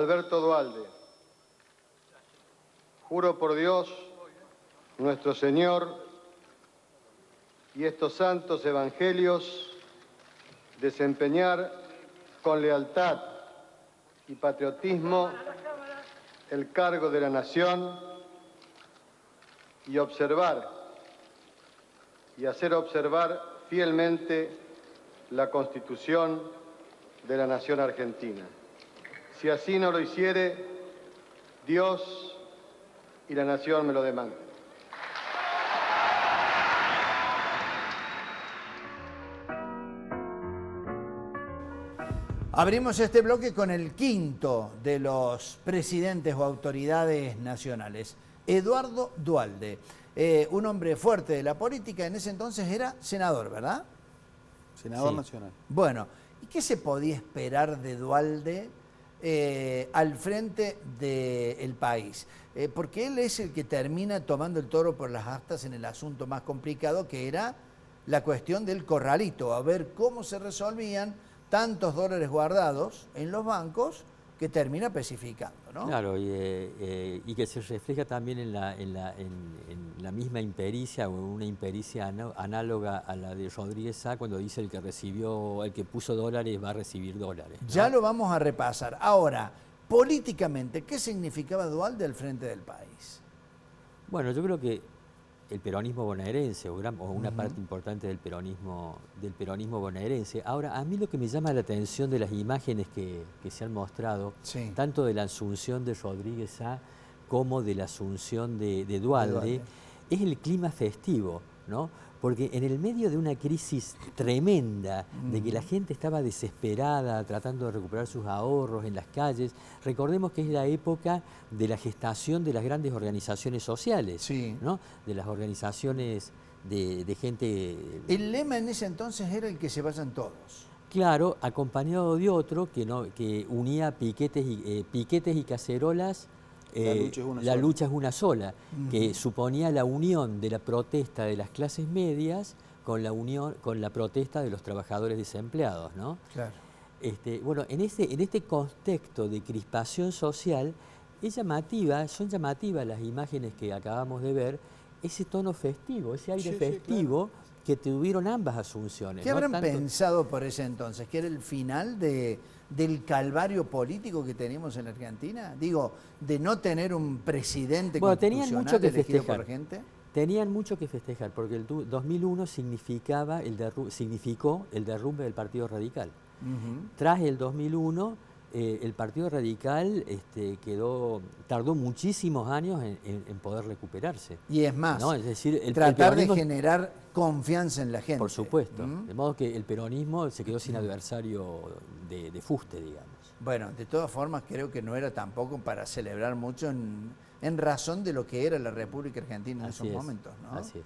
Alberto Duhalde, juro por Dios, nuestro Señor, y estos santos evangelios, desempeñar con lealtad y patriotismo el cargo de la nación y observar y hacer observar fielmente la Constitución de la Nación Argentina. Si así no lo hiciere, Dios y la Nación me lo demandan. Abrimos este bloque con el quinto de los presidentes o autoridades nacionales, Eduardo Duhalde, un hombre fuerte de la política, en ese entonces era senador, ¿verdad? Senador nacional. Bueno, ¿y qué se podía esperar de Duhalde al frente del país? Porque él es el que termina tomando el toro por las astas en el asunto más complicado, que era la cuestión del corralito, a ver cómo se resolvían tantos dólares guardados en los bancos, que termina especificando, ¿no? Claro, y que se refleja también en la misma impericia, o una impericia análoga a la de Rodríguez Sá, cuando dice el que puso dólares va a recibir dólares, ¿no? Ya lo vamos a repasar. Ahora, políticamente, ¿qué significaba Duhalde al frente del país? Bueno, yo creo que el peronismo bonaerense, o una parte importante del peronismo bonaerense. Ahora, a mí lo que me llama la atención de las imágenes que se han mostrado, sí, tanto de la asunción de Rodríguez Sá como de la asunción de Duhalde, es el clima festivo, ¿no? Porque en el medio de una crisis tremenda, de que la gente estaba desesperada, tratando de recuperar sus ahorros en las calles, recordemos que es la época de la gestación de las grandes organizaciones sociales, sí, ¿no? De las organizaciones de gente... El lema en ese entonces era el que se vayan todos. Claro, acompañado de otro que unía piquetes y cacerolas. La lucha es una sola, que suponía la unión de la protesta de las clases medias con la protesta de los trabajadores desempleados, ¿no? Claro. Bueno, en este contexto de crispación social, son llamativas las imágenes que acabamos de ver, ese tono festivo, ese aire festivo, claro, que tuvieron ambas asunciones. ¿Qué habrán pensado por ese entonces? ¿Que era el final del calvario político que teníamos en la Argentina? Digo, de no tener un presidente constitucional elegido por gente. Tenían mucho que festejar, porque el 2001 significó el derrumbe del Partido Radical. Tras el 2001, el Partido Radical tardó muchísimos años en poder recuperarse. Y es más, ¿no? Es decir, tratar de generar confianza en la gente. Por supuesto. De modo que el peronismo se quedó sin adversario de fuste, digamos. Bueno, de todas formas creo que no era tampoco para celebrar mucho en razón de lo que era la República Argentina en esos momentos, ¿no? Así es.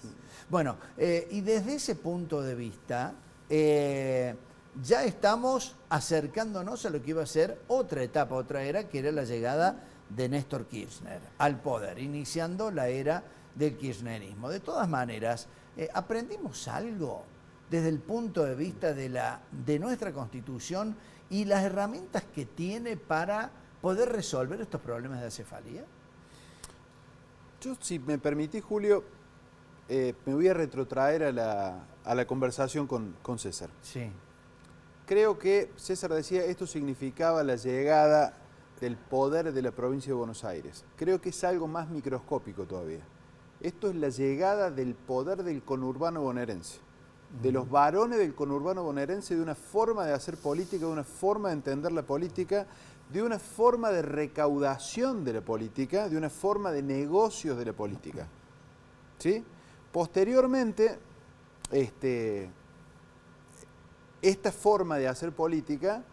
Bueno, y desde ese punto de vista, ya estamos acercándonos a lo que iba a ser otra etapa, otra era, que era la llegada de Néstor Kirchner al poder, iniciando la era del kirchnerismo. De todas maneras, ¿aprendimos algo desde el punto de vista de nuestra Constitución y las herramientas que tiene para poder resolver estos problemas de acefalía? Yo, si me permitís, Julio, me voy a retrotraer a la conversación con César. Sí. Creo que César decía esto significaba la llegada del poder de la provincia de Buenos Aires. Creo que es algo más microscópico todavía. Esto es la llegada del poder del conurbano bonaerense, de los varones del conurbano bonaerense, de una forma de hacer política, de una forma de entender la política, de una forma de recaudación de la política, de una forma de negocios de la política. ¿Sí? Posteriormente, esta forma de hacer política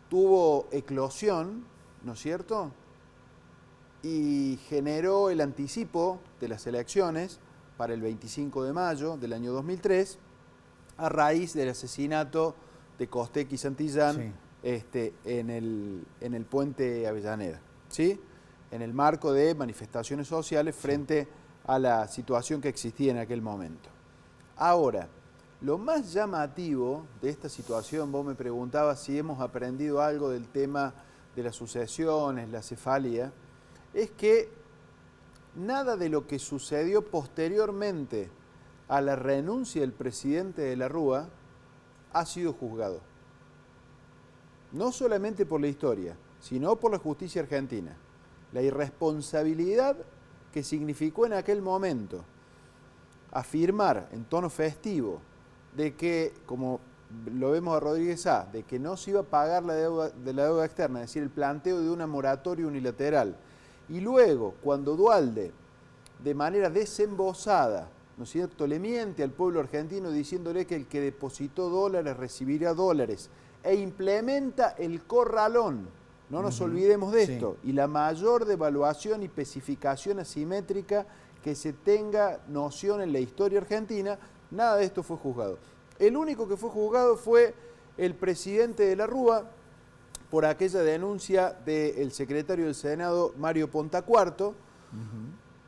tuvo eclosión, ¿no es cierto?, y generó el anticipo de las elecciones para el 25 de mayo del año 2003, a raíz del asesinato de Costec y Santillán, sí, en el puente Avellaneda, ¿sí?, en el marco de manifestaciones sociales frente a la situación que existía en aquel momento. Ahora, lo más llamativo de esta situación, vos me preguntabas si hemos aprendido algo del tema de las sucesiones, la cefalía, es que nada de lo que sucedió posteriormente a la renuncia del presidente de la Rúa ha sido juzgado. No solamente por la historia, sino por la justicia argentina. La irresponsabilidad que significó en aquel momento afirmar en tono festivo de que, como lo vemos a Rodríguez A., de que no se iba a pagar la deuda externa, es decir, el planteo de una moratoria unilateral. Y luego, cuando Duhalde, de manera desembosada, ¿no es cierto?, le miente al pueblo argentino diciéndole que el que depositó dólares recibirá dólares, e implementa el corralón, no nos olvidemos de esto, y la mayor devaluación y especificación asimétrica que se tenga noción en la historia argentina, nada de esto fue juzgado. El único que fue juzgado fue el presidente de la Rúa por aquella denuncia del secretario del Senado, Mario Pontacuarto,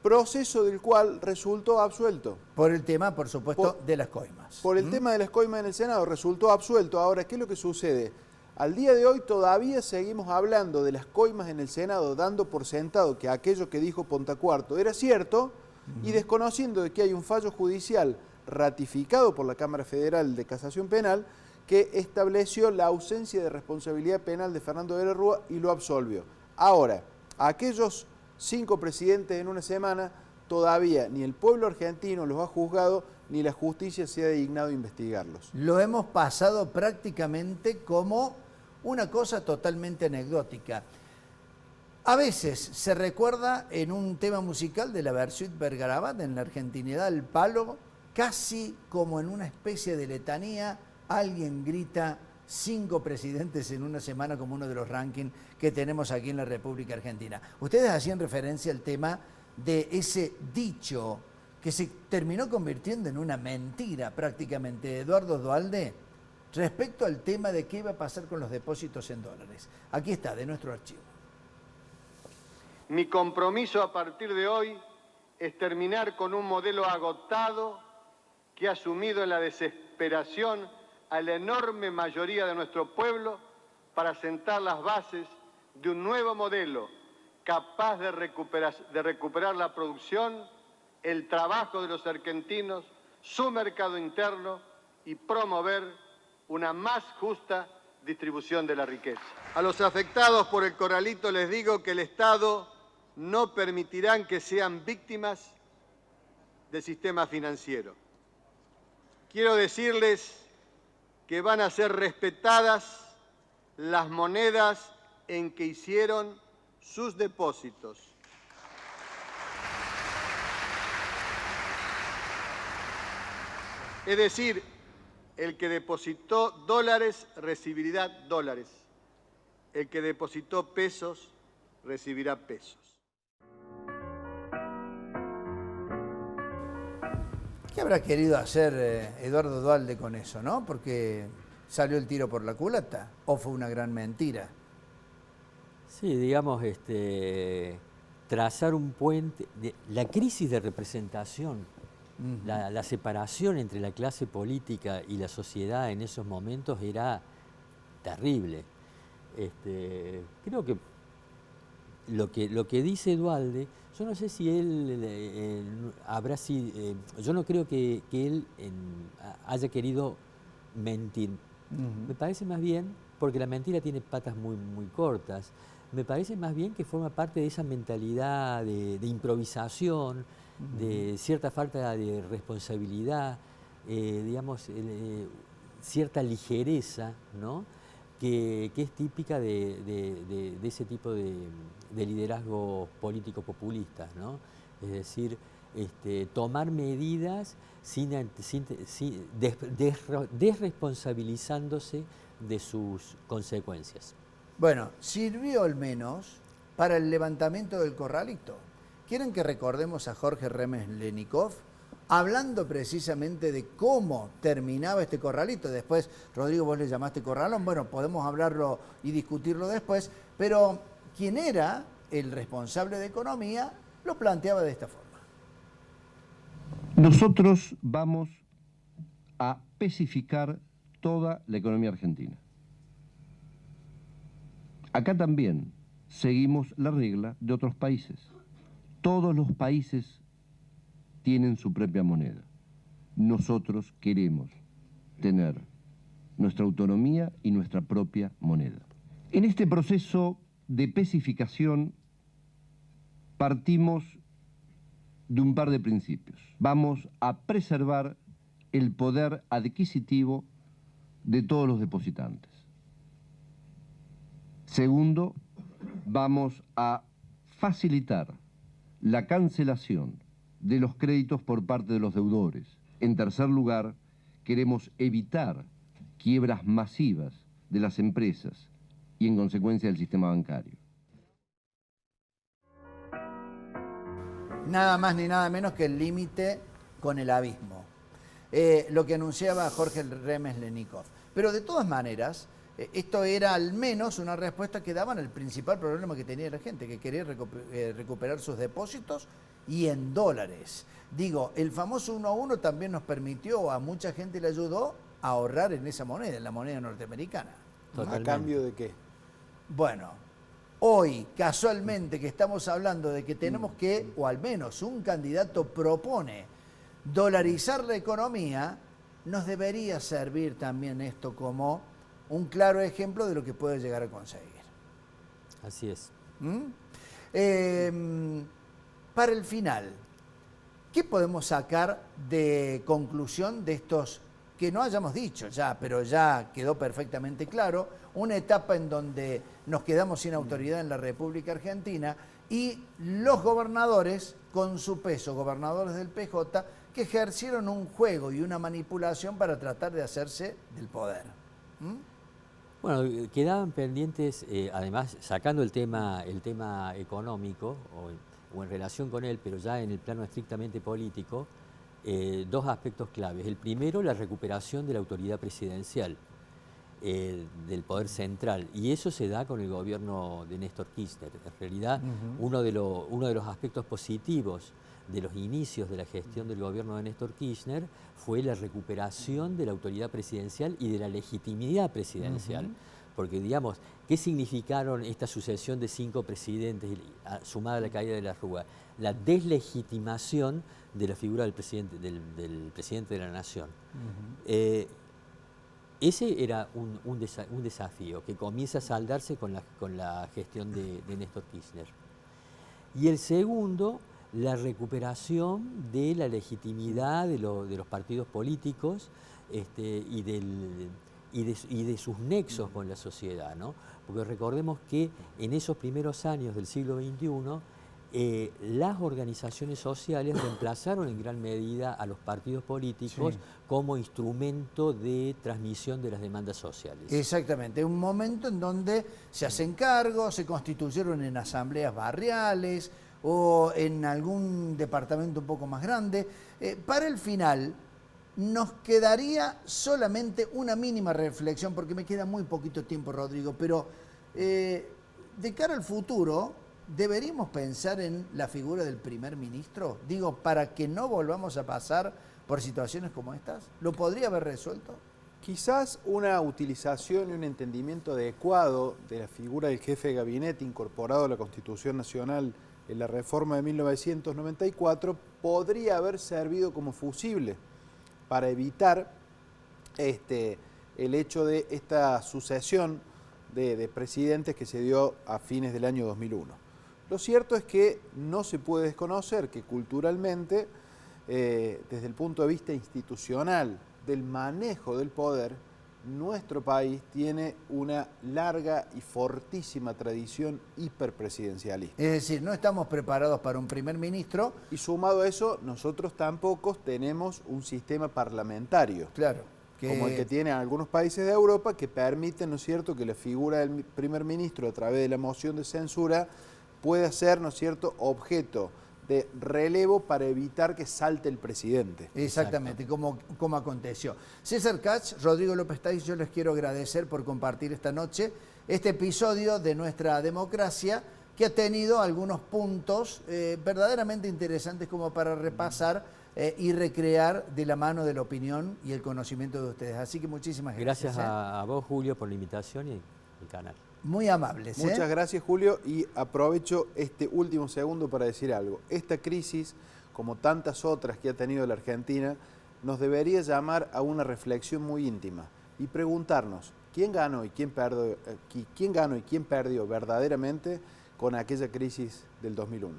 proceso del cual resultó absuelto. Por el tema, por supuesto, de las coimas. Por el tema de las coimas en el Senado, resultó absuelto. Ahora, ¿qué es lo que sucede? Al día de hoy todavía seguimos hablando de las coimas en el Senado, dando por sentado que aquello que dijo Pontacuarto era cierto, y desconociendo de que hay un fallo judicial ratificado por la Cámara Federal de Casación Penal que estableció la ausencia de responsabilidad penal de Fernando de la Rúa y lo absolvió. Ahora, aquellos 5 presidentes en una semana, todavía ni el pueblo argentino los ha juzgado, ni la justicia se ha dignado a investigarlos. Lo hemos pasado prácticamente como una cosa totalmente anecdótica. A veces se recuerda en un tema musical de la Versuit Vergarabat, en la argentinidad al palo, casi como en una especie de letanía, alguien grita 5 presidentes en una semana como uno de los rankings que tenemos aquí en la República Argentina. Ustedes hacían referencia al tema de ese dicho que se terminó convirtiendo en una mentira prácticamente de Eduardo Duhalde respecto al tema de qué iba a pasar con los depósitos en dólares. Aquí está, de nuestro archivo. Mi compromiso a partir de hoy es terminar con un modelo agotado que ha sumido en la desesperación a la enorme mayoría de nuestro pueblo para sentar las bases de un nuevo modelo capaz de recuperar la producción, el trabajo de los argentinos, su mercado interno y promover una más justa distribución de la riqueza. A los afectados por el corralito les digo que el Estado no permitirá que sean víctimas del sistema financiero. Quiero decirles que van a ser respetadas las monedas en que hicieron sus depósitos. Es decir, el que depositó dólares recibirá dólares. El que depositó pesos recibirá pesos. ¿Qué habrá querido hacer Eduardo Duhalde con eso, no? Porque salió el tiro por la culata, o fue una gran mentira. Sí, digamos, trazar un puente, la crisis de representación, la separación entre la clase política y la sociedad en esos momentos era terrible. Creo que lo que dice Duhalde, yo no sé si él habrá sido, yo no creo que él haya querido mentir. Me parece más bien, porque la mentira tiene patas muy, muy cortas, me parece más bien que forma parte de esa mentalidad de improvisación, de cierta falta de responsabilidad, digamos, cierta ligereza, ¿no? Que es típica de ese tipo de liderazgo político populista, ¿no? Es decir, tomar medidas desresponsabilizándose de sus consecuencias. Bueno, sirvió al menos para el levantamiento del corralito. ¿Quieren que recordemos a Jorge Remes-Lenikov hablando precisamente de cómo terminaba este corralito? Después, Rodrigo, vos le llamaste corralón, bueno, podemos hablarlo y discutirlo después, pero quien era el responsable de economía lo planteaba de esta forma. Nosotros vamos a especificar toda la economía argentina. Acá también seguimos la regla de otros países. Todos los países tienen su propia moneda. Nosotros queremos tener nuestra autonomía y nuestra propia moneda. En este proceso de pesificación partimos de un par de principios. Vamos a preservar el poder adquisitivo de todos los depositantes. Segundo, vamos a facilitar la cancelación de los créditos por parte de los deudores. En tercer lugar, queremos evitar quiebras masivas de las empresas y en consecuencia del sistema bancario. Nada más ni nada menos que el límite con el abismo. Lo que anunciaba Jorge Remes Lenikov. Pero de todas maneras, esto era al menos una respuesta que daban al principal problema que tenía la gente, que quería recuperar sus depósitos y en dólares. Digo, el famoso 1 a 1 también nos permitió, a mucha gente le ayudó a ahorrar en esa moneda, en la moneda norteamericana. Totalmente. ¿A cambio de qué? Bueno, hoy casualmente que estamos hablando de que tenemos que, o al menos un candidato propone dolarizar la economía, nos debería servir también esto como un claro ejemplo de lo que puede llegar a conseguir. Así es. Para el final, ¿qué podemos sacar de conclusión de estos que no hayamos dicho ya, pero ya quedó perfectamente claro? Una etapa en donde nos quedamos sin autoridad en la República Argentina y los gobernadores, con su peso, gobernadores del PJ, que ejercieron un juego y una manipulación para tratar de hacerse del poder. Bueno, quedaban pendientes, además, sacando el tema económico, o en relación con él, pero ya en el plano estrictamente político, dos aspectos claves. El primero, la recuperación de la autoridad presidencial, del poder central, y eso se da con el gobierno de Néstor Kirchner. En realidad, uno de los aspectos positivos de los inicios de la gestión del gobierno de Néstor Kirchner fue la recuperación de la autoridad presidencial y de la legitimidad presidencial. Porque, digamos, ¿qué significaron esta sucesión de 5 presidentes sumada a la caída de la Rúa? La deslegitimación de la figura del presidente de la nación. Ese era un desafío que comienza a saldarse con la gestión de Néstor Kirchner. Y el segundo, la recuperación de la legitimidad de los partidos políticos y de sus nexos con la sociedad, ¿no? Porque recordemos que en esos primeros años del siglo XXI, las organizaciones sociales reemplazaron en gran medida a los partidos políticos como instrumento de transmisión de las demandas sociales. Exactamente, un momento en donde se hacen cargos, se constituyeron en asambleas barriales o en algún departamento un poco más grande. Para el final nos quedaría solamente una mínima reflexión, porque me queda muy poquito tiempo, Rodrigo, pero de cara al futuro, ¿deberíamos pensar en la figura del primer ministro? Digo, para que no volvamos a pasar por situaciones como estas. ¿Lo podría haber resuelto? Quizás una utilización y un entendimiento adecuado de la figura del jefe de gabinete incorporado a la Constitución Nacional en la reforma de 1994 podría haber servido como fusible para evitar el hecho de esta sucesión de presidentes que se dio a fines del año 2001. Lo cierto es que no se puede desconocer que culturalmente, desde el punto de vista institucional del manejo del poder, nuestro país tiene una larga y fortísima tradición hiperpresidencialista. Es decir, no estamos preparados para un primer ministro. Y sumado a eso, nosotros tampoco tenemos un sistema parlamentario. Claro. Como el que tienen algunos países de Europa, que permiten, ¿no es cierto?, que la figura del primer ministro, a través de la moción de censura, pueda ser, ¿no es cierto?, objeto de relevo para evitar que salte el presidente. Exactamente, como aconteció. César Katz, Rodrigo López Táiz, yo les quiero agradecer por compartir esta noche este episodio de Nuestra Democracia, que ha tenido algunos puntos verdaderamente interesantes como para repasar y recrear de la mano de la opinión y el conocimiento de ustedes. Así que muchísimas gracias. Gracias a vos, Julio, por la invitación y el canal. Muy amables. Muchas gracias, Julio, y aprovecho este último segundo para decir algo. Esta crisis, como tantas otras que ha tenido la Argentina, nos debería llamar a una reflexión muy íntima y preguntarnos quién ganó y quién perdió verdaderamente con aquella crisis del 2001.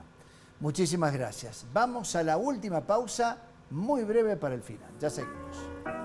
Muchísimas gracias. Vamos a la última pausa, muy breve para el final. Ya seguimos.